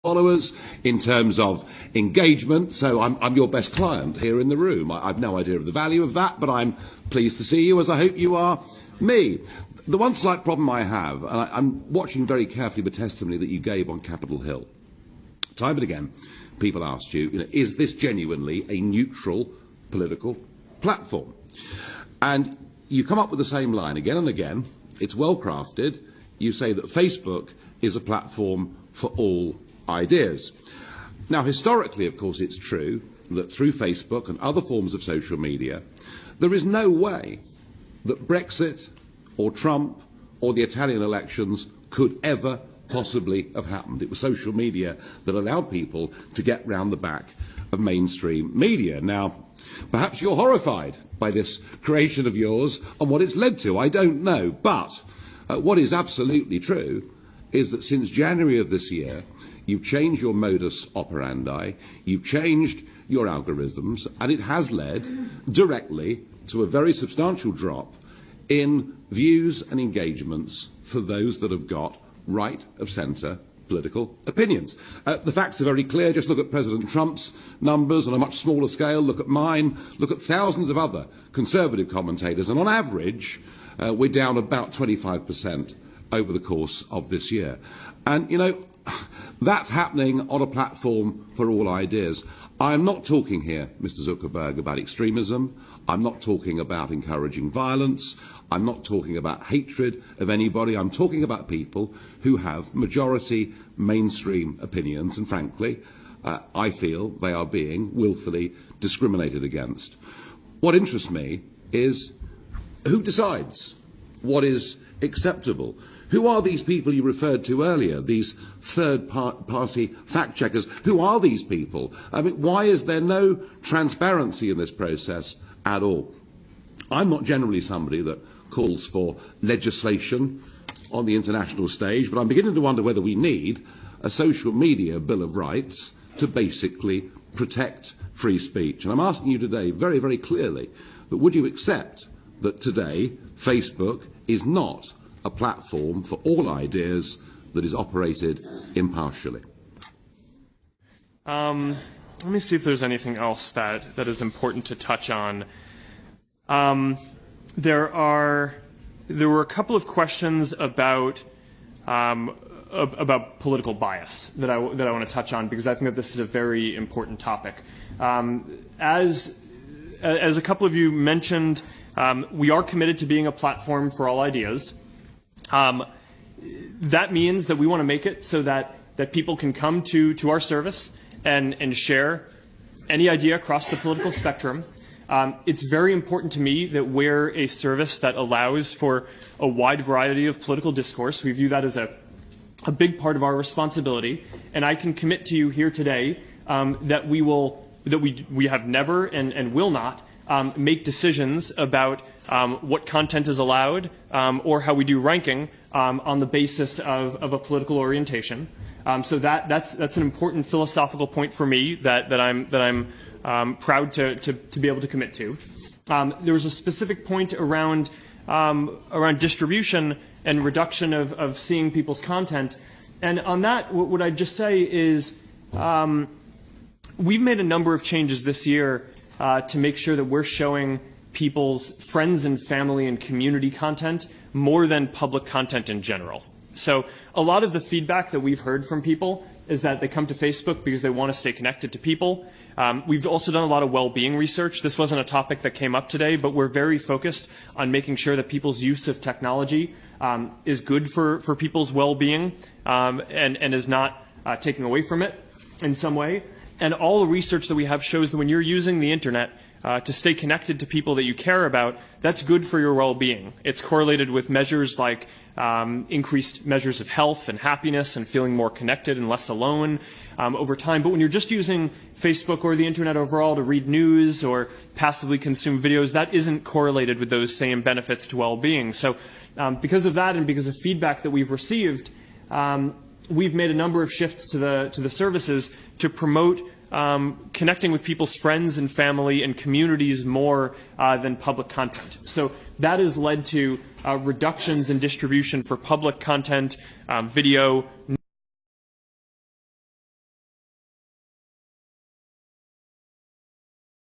followers, in terms of engagement. So I'm your best client here in the room. I've no idea of the value of that, but I'm pleased to see you, as I hope you are me. The one slight problem I have, and I'm watching very carefully the testimony that you gave on Capitol Hill. Time and again, people asked you, is this genuinely a neutral political platform? And you come up with the same line again and again. It's well crafted. You say that Facebook is a platform for all ideas. Now, historically, of course, it's true that through Facebook and other forms of social media, there is no way that Brexit or Trump or the Italian elections could ever possibly have happened. It was social media that allowed people to get round the back of mainstream media. Now, perhaps you're horrified by this creation of yours and what it's led to. I don't know. But what is absolutely true is that since January of this year, you've changed your modus operandi, you've changed your algorithms, and it has led directly to a very substantial drop in views and engagements for those that have got right of centre political opinions. The facts are very clear. Just look at President Trump's numbers on a much smaller scale. Look at mine. Look at thousands of other conservative commentators. And on average, we're down about 25% over the course of this year. And, that's happening on a platform for all ideas. I'm not talking here, Mr. Zuckerberg, about extremism. I'm not talking about encouraging violence. I'm not talking about hatred of anybody. I'm talking about people who have majority mainstream opinions, and frankly, I feel they are being willfully discriminated against. What interests me is who decides what is acceptable? Who are these people you referred to earlier, these third-party fact-checkers? Who are these people? I mean, why is there no transparency in this process at all? I'm not generally somebody that calls for legislation on the international stage, but I'm beginning to wonder whether we need a social media Bill of Rights to basically protect free speech. And I'm asking you today very, very clearly that would you accept that today Facebook is not a platform for all ideas that is operated impartially? Let me see if there's anything else that is important to touch on. There were a couple of questions about political bias that I want to touch on, because I think that this is a very important topic. As a couple of you mentioned, we are committed to being a platform for all ideas. That means that we want to make it so that people can come to our service and share any idea across the political spectrum. It's very important to me that we're a service that allows for a wide variety of political discourse. We view that as a big part of our responsibility, and I can commit to you here today that we have never and will not make decisions about what content is allowed or how we do ranking on the basis of a political orientation. So that's an important philosophical point for me that I'm proud to be able to commit to. There was a specific point around distribution and reduction of seeing people's content, and on that, what I'd just say is we've made a number of changes this year to make sure that we're showing people's friends and family and community content more than public content in general. So a lot of the feedback that we've heard from people is that they come to Facebook because they want to stay connected to people. We've also done a lot of well-being research. This wasn't a topic that came up today, but we're very focused on making sure that people's use of technology is good for people's well-being and is not taking away from it in some way. And all the research that we have shows that when you're using the internet to stay connected to people that you care about, that's good for your well-being. It's correlated with measures like increased measures of health and happiness and feeling more connected and less alone over time. But when you're just using Facebook or the internet overall to read news or passively consume videos, that isn't correlated with those same benefits to well-being. So because of that and because of feedback that we've received, we've made a number of shifts to the services to promote connecting with people's friends and family and communities more than public content. So that has led to reductions in distribution for public content, video,